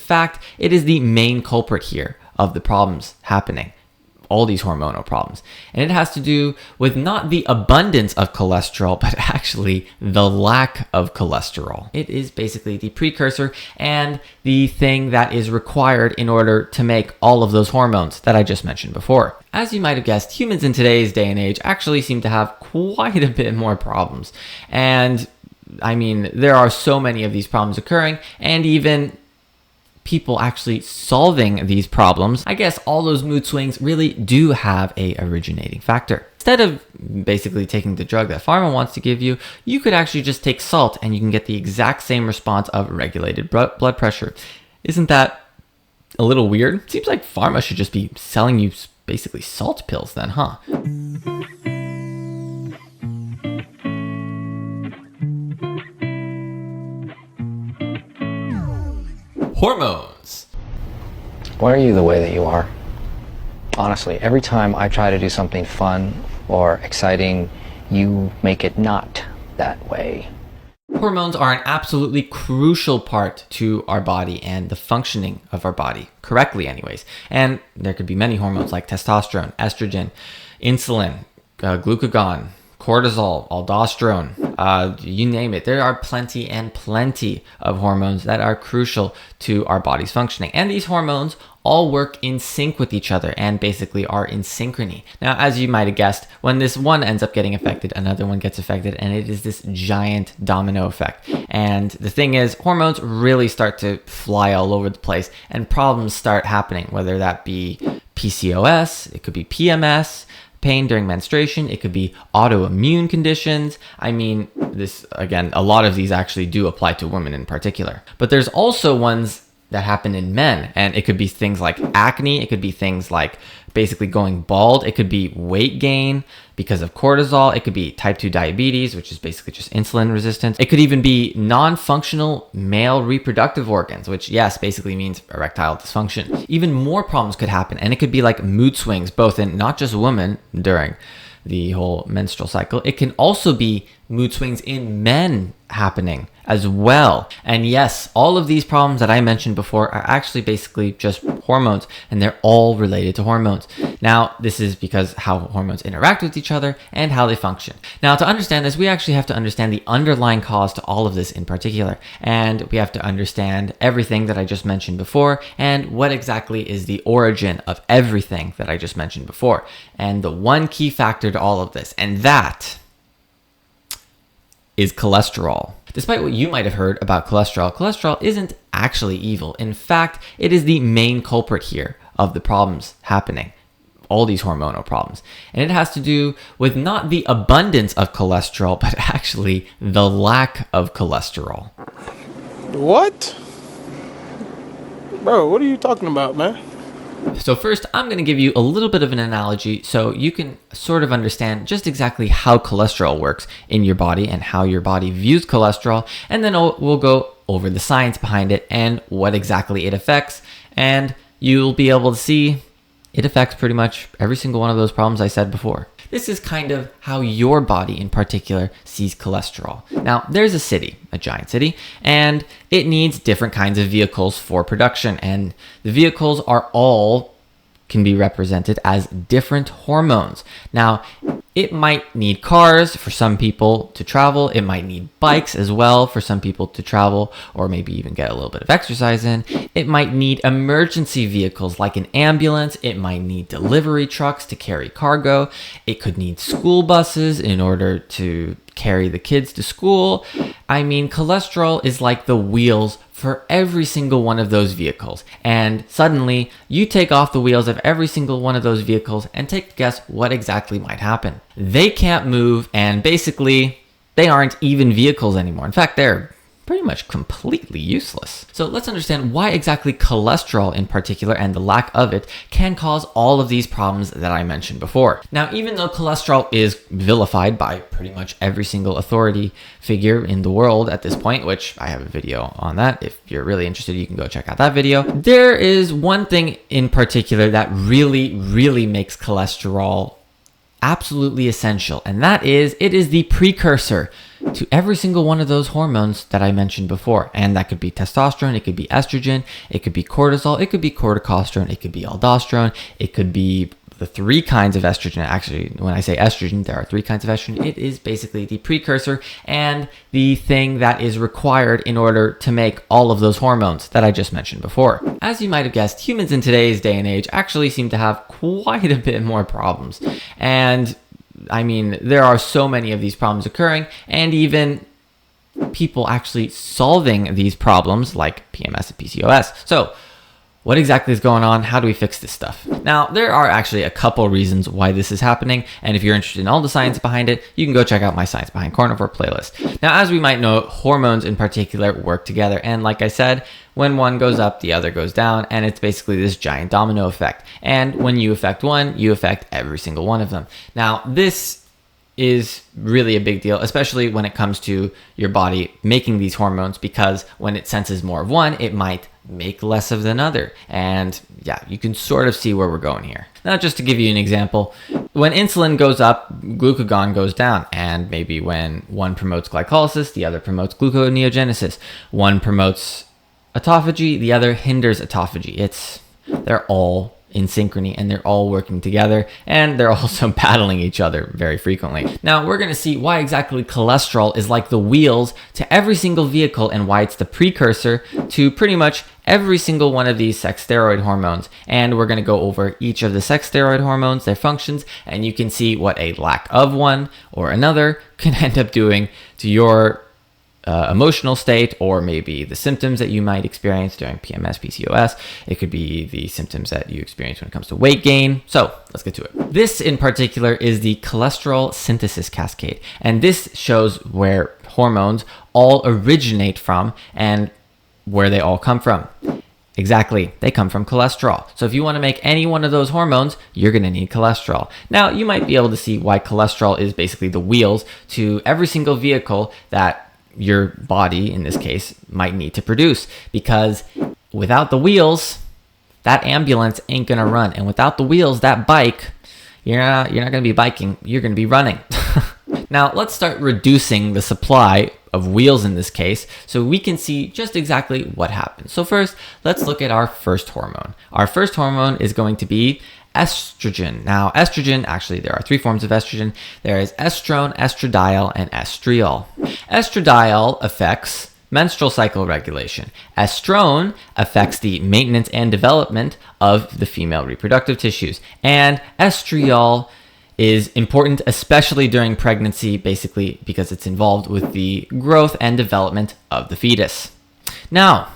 fact, it is the main culprit here of the problems happening, all these hormonal problems. And it has to do with not the abundance of cholesterol, but actually the lack of cholesterol. It is basically the precursor and the thing that is required in order to make all of those hormones that I just mentioned before. As you might have guessed, humans in today's day and age actually seem to have quite a bit more problems. And I mean, there are so many of these problems occurring, and even people actually solving these problems. I guess all those mood swings really do have a originating factor. Instead of basically taking the drug that pharma wants to give you, you could actually just take salt and you can get the exact same response of regulated blood pressure. Isn't that a little weird? Seems like pharma should just be selling you basically salt pills then, huh? Hormones. Why are you the way that you are? Honestly, every time I try to do something fun or exciting, you make it not that way. Hormones are an absolutely crucial part to our body and the functioning of our body, correctly anyways. And there could be many hormones like testosterone, estrogen, insulin, glucagon, cortisol, aldosterone, you name it. There are plenty and plenty of hormones that are crucial to our body's functioning. And these hormones all work in sync with each other and basically are in synchrony. Now, as you might have guessed, when this one ends up getting affected, another one gets affected, and it is this giant domino effect. And the thing is, hormones really start to fly all over the place and problems start happening, whether that be PCOS, it could be PMS, pain during menstruation, it could be autoimmune conditions. I mean, this, again, a lot of these actually do apply to women in particular. But there's also ones that happen in men, and it could be things like acne, it could be things like basically going bald, it could be weight gain because of cortisol, it could be type 2 diabetes, which is basically just insulin resistance. It could even be non-functional male reproductive organs, which yes, basically means erectile dysfunction. Even more problems could happen, and it could be like mood swings, both in not just women during the whole menstrual cycle. It can also be mood swings in men happening as well. And yes, all of these problems that I mentioned before are actually basically just hormones, and they're all related to hormones. Now, this is because how hormones interact with each other and how they function. Now, to understand this, we actually have to understand the underlying cause to all of this in particular. And we have to understand everything that I just mentioned before and what exactly is the origin of everything that I just mentioned before. And the one key factor to all of this, and that is cholesterol. Despite what you might have heard about cholesterol, cholesterol isn't actually evil. In fact, it is the main culprit here of the problems happening, all these hormonal problems. And it has to do with not the abundance of cholesterol, but actually the lack of cholesterol. What? Bro, what are you talking about, man? So first, I'm going to give you a little bit of an analogy so you can sort of understand just exactly how cholesterol works in your body and how your body views cholesterol. And then we'll go over the science behind it and what exactly it affects. And you'll be able to see it affects pretty much every single one of those problems I said before. This is kind of how your body in particular sees cholesterol. Now, there's a city, a giant city, and it needs different kinds of vehicles for production. And the vehicles can be represented as different hormones. Now, it might need cars for some people to travel. It might need bikes as well for some people to travel or maybe even get a little bit of exercise in. It might need emergency vehicles like an ambulance. It might need delivery trucks to carry cargo. It could need school buses in order to carry the kids to school. I mean, cholesterol is like the wheels for every single one of those vehicles. And suddenly you take off the wheels of every single one of those vehicles and take a guess what exactly might happen. They can't move, and basically they aren't even vehicles anymore. In fact, they're pretty much completely useless. So let's understand why exactly cholesterol in particular and the lack of it can cause all of these problems that I mentioned before. Now, even though cholesterol is vilified by pretty much every single authority figure in the world at this point, which I have a video on that. If you're really interested, you can go check out that video. There is one thing in particular that really, really makes cholesterol absolutely essential, and that is, it is the precursor to every single one of those hormones that I mentioned before. And that could be testosterone, it could be estrogen, it could be cortisol, it could be corticosterone, it could be aldosterone, it could be the three kinds of estrogen. Actually, when I say estrogen, there are three kinds of estrogen. It is basically the precursor and the thing that is required in order to make all of those hormones that I just mentioned before. As you might have guessed, humans in today's day and age actually seem to have quite a bit more problems. And I mean, there are so many of these problems occurring, and even people actually solving these problems like PMS and PCOS. So what exactly is going on? How do we fix this stuff? Now, there are actually a couple reasons why this is happening, and if you're interested in all the science behind it, you can go check out my Science Behind Carnivore playlist. Now, as we might know, hormones in particular work together, and like I said, when one goes up, the other goes down, and it's basically this giant domino effect. And when you affect one, you affect every single one of them. Now, this is really a big deal, especially when it comes to your body making these hormones, because when it senses more of one, it might make less of another. And yeah, you can sort of see where we're going here. Now, just to give you an example, when insulin goes up, glucagon goes down. And maybe when one promotes glycolysis, the other promotes gluconeogenesis. One promotes autophagy, the other hinders autophagy. They're all in synchrony, and they're all working together, and they're also battling each other very frequently. Now, we're going to see why exactly cholesterol is like the wheels to every single vehicle, and why it's the precursor to pretty much every single one of these sex steroid hormones. And we're going to go over each of the sex steroid hormones, their functions, and you can see what a lack of one or another can end up doing to your emotional state, or maybe the symptoms that you might experience during PMS, PCOS. It could be the symptoms that you experience when it comes to weight gain. So let's get to it. This in particular is the cholesterol synthesis cascade, and this shows where hormones all originate from and where they all come from. Exactly, they come from cholesterol. So if you want to make any one of those hormones, you're going to need cholesterol. Now, you might be able to see why cholesterol is basically the wheels to every single vehicle that your body, in this case, might need to produce, because without the wheels, that ambulance ain't gonna run, and without the wheels, that bike, you're not gonna be biking, you're gonna be running. Now, let's start reducing the supply of wheels in this case, so we can see just exactly what happens. So first, let's look at our first hormone. Our first hormone is going to be estrogen. Now, estrogen, actually, there are three forms of estrogen. There is estrone, estradiol, and estriol. Estradiol affects menstrual cycle regulation. Estrone affects the maintenance and development of the female reproductive tissues. And estriol is important, especially during pregnancy, basically because it's involved with the growth and development of the fetus. Now,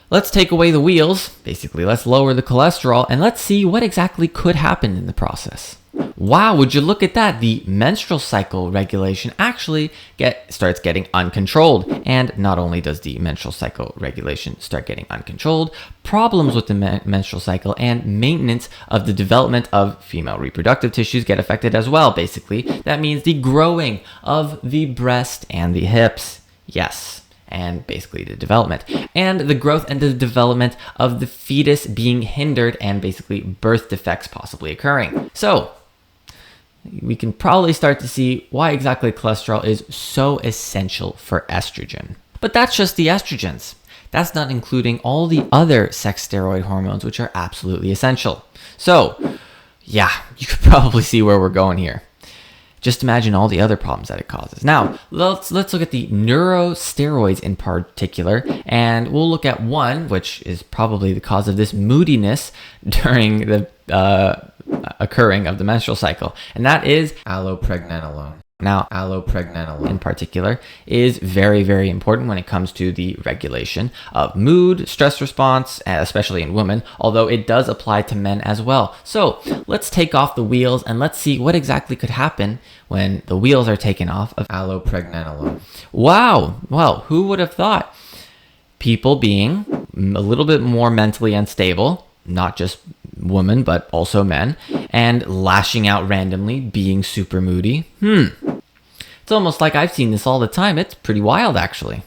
let's take away the wheels, basically let's lower the cholesterol, and let's see what exactly could happen in the process. Wow, would you look at that? The menstrual cycle regulation actually starts getting uncontrolled. And not only does the menstrual cycle regulation start getting uncontrolled, problems with the menstrual cycle and maintenance of the development of female reproductive tissues get affected as well, basically. That means the growing of the breast and the hips. Yes. And basically the development and the growth and the development of the fetus being hindered, and basically birth defects possibly occurring. So we can probably start to see why exactly cholesterol is so essential for estrogen. But that's just the estrogens. That's not including all the other sex steroid hormones, which are absolutely essential. So yeah, you could probably see where we're going here. Just imagine all the other problems that it causes. Now, let's look at the neurosteroids in particular, and we'll look at one, which is probably the cause of this moodiness during the occurring of the menstrual cycle, and that is allopregnanolone. Now, allopregnanolone in particular is very, very important when it comes to the regulation of mood, stress response, especially in women, although it does apply to men as well. So let's take off the wheels and let's see what exactly could happen when the wheels are taken off of allopregnanolone. Wow, well, who would have thought? People being a little bit more mentally unstable, not just women, but also men, and lashing out randomly, being super moody. It's almost like I've seen this all the time. It's pretty wild, actually.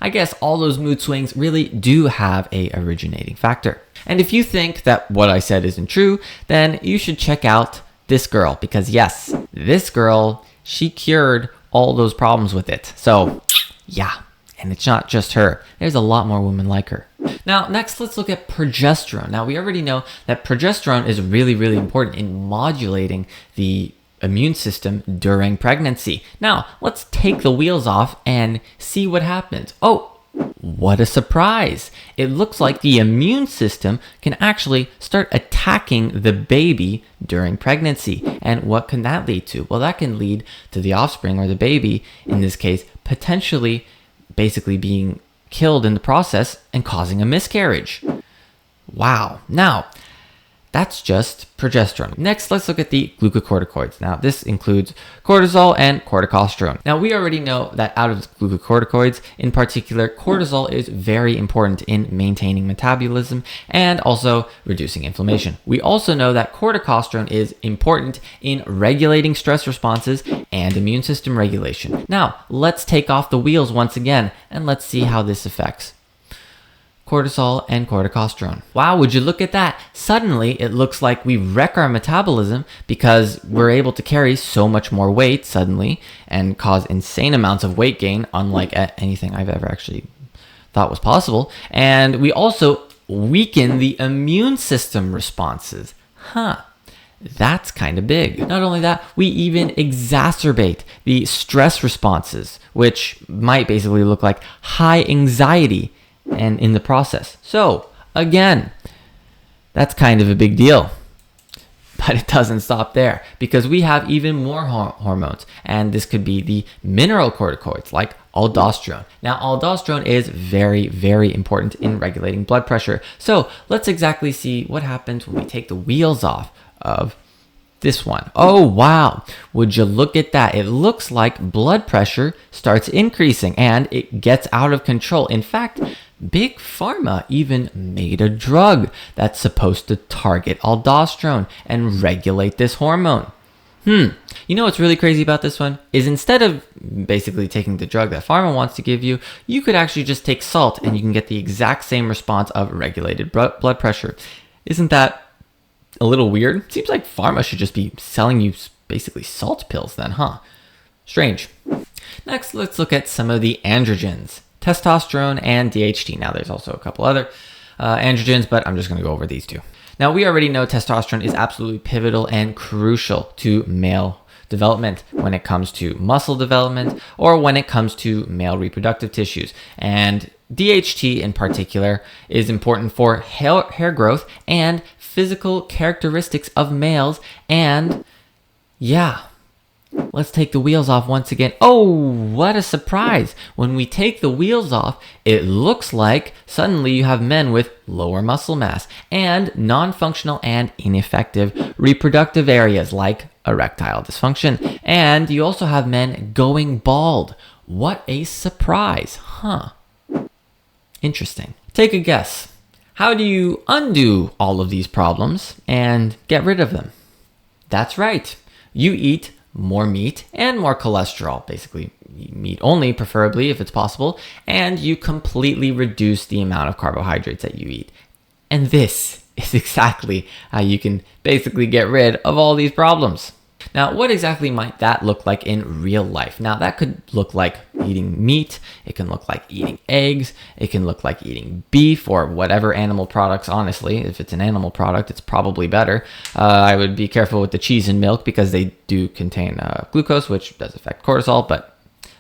I guess all those mood swings really do have a originating factor. And if you think that what I said isn't true, then you should check out this girl, because yes, this girl, she cured all those problems with it. So yeah, and it's not just her. There's a lot more women like her. Now, next, let's look at progesterone. Now, we already know that progesterone is really, really important in modulating the immune system during pregnancy. Now, let's take the wheels off and see what happens. Oh, what a surprise. It looks like the immune system can actually start attacking the baby during pregnancy. And what can that lead to? Well, that can lead to the offspring, or the baby, in this case, potentially basically being killed in the process and causing a miscarriage. Wow. Now, that's just progesterone. Next, let's look at the glucocorticoids. Now, this includes cortisol and corticosterone. Now, we already know that out of the glucocorticoids, in particular, cortisol is very important in maintaining metabolism and also reducing inflammation. We also know that corticosterone is important in regulating stress responses and immune system regulation. Now, let's take off the wheels once again and let's see how this affects cortisol and corticosterone. Wow, would you look at that? Suddenly, it looks like we wreck our metabolism because we're able to carry so much more weight suddenly and cause insane amounts of weight gain, unlike anything I've ever actually thought was possible. And we also weaken the immune system responses. That's kind of big. Not only that, we even exacerbate the stress responses, which might basically look like high anxiety and in the process. So again, that's kind of a big deal. But it doesn't stop there, because we have even more hormones, and this could be the mineral corticoids like aldosterone. Now, aldosterone is very, very important in regulating blood pressure. So let's exactly see what happens when we take the wheels off of this one. Oh, wow. Would you look at that? It looks like blood pressure starts increasing and it gets out of control. In fact, Big Pharma even made a drug that's supposed to target aldosterone and regulate this hormone. You know what's really crazy about this one? Is instead of basically taking the drug that pharma wants to give you, you could actually just take salt and you can get the exact same response of regulated blood pressure. Isn't that a little weird? Seems like pharma should just be selling you basically salt pills then, huh? Strange. Next, let's look at some of the androgens. Testosterone and DHT. Now, there's also a couple other androgens, but I'm just going to go over these two. Now, we already know testosterone is absolutely pivotal and crucial to male development when it comes to muscle development or when it comes to male reproductive tissues. And DHT in particular is important for hair growth and physical characteristics of males. And yeah, let's take the wheels off once again. Oh, what a surprise. When we take the wheels off, it looks like suddenly you have men with lower muscle mass and non-functional and ineffective reproductive areas like erectile dysfunction. And you also have men going bald. What a surprise, huh? Interesting. Take a guess. How do you undo all of these problems and get rid of them? That's right. You eat more meat and more cholesterol, basically meat only, preferably if it's possible, and you completely reduce the amount of carbohydrates that you eat. And this is exactly how you can basically get rid of all these problems. Now, what exactly might that look like in real life? Now, that could look like eating meat. It can look like eating eggs. It can look like eating beef or whatever animal products, honestly. If it's an animal product, it's probably better. I would be careful with the cheese and milk because they do contain glucose, which does affect cortisol, but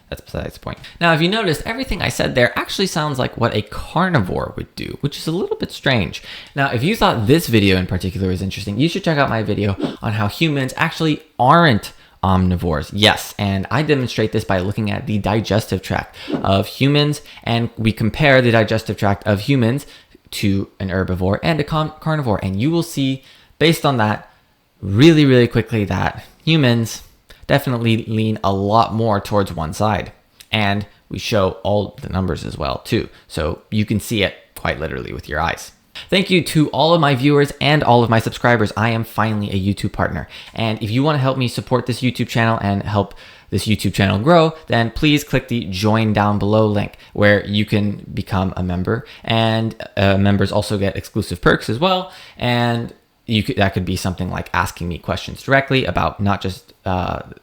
that's besides the point. Now, if you noticed, everything I said there actually sounds like what a carnivore would do, which is a little bit strange. Now, if you thought this video in particular is interesting, you should check out my video on how humans actually aren't omnivores. Yes, and I demonstrate this by looking at the digestive tract of humans, and we compare the digestive tract of humans to an herbivore and a carnivore, and you will see, based on that, really, really quickly that humans definitely lean a lot more towards one side. And we show all the numbers as well too. So you can see it quite literally with your eyes. Thank you to all of my viewers and all of my subscribers. I am finally a YouTube partner. And if you want to help me support this YouTube channel and help this YouTube channel grow, then please click the join down below link where you can become a member. And members also get exclusive perks as well. And that could be something like asking me questions directly about not just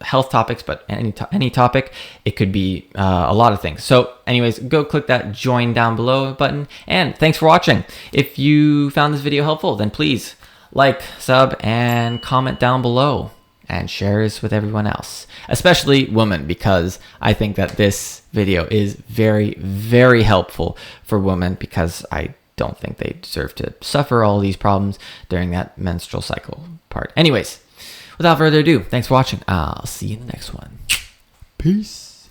health topics, but any topic. It could be a lot of things. So anyways, go click that join down below button. And thanks for watching. If you found this video helpful, then please like, sub, and comment down below. And share this with everyone else, especially women, because I think that this video is very, very helpful for women, because I don't think they deserve to suffer all these problems during that menstrual cycle part. Anyways, without further ado, thanks for watching. I'll see you in the next one. Peace.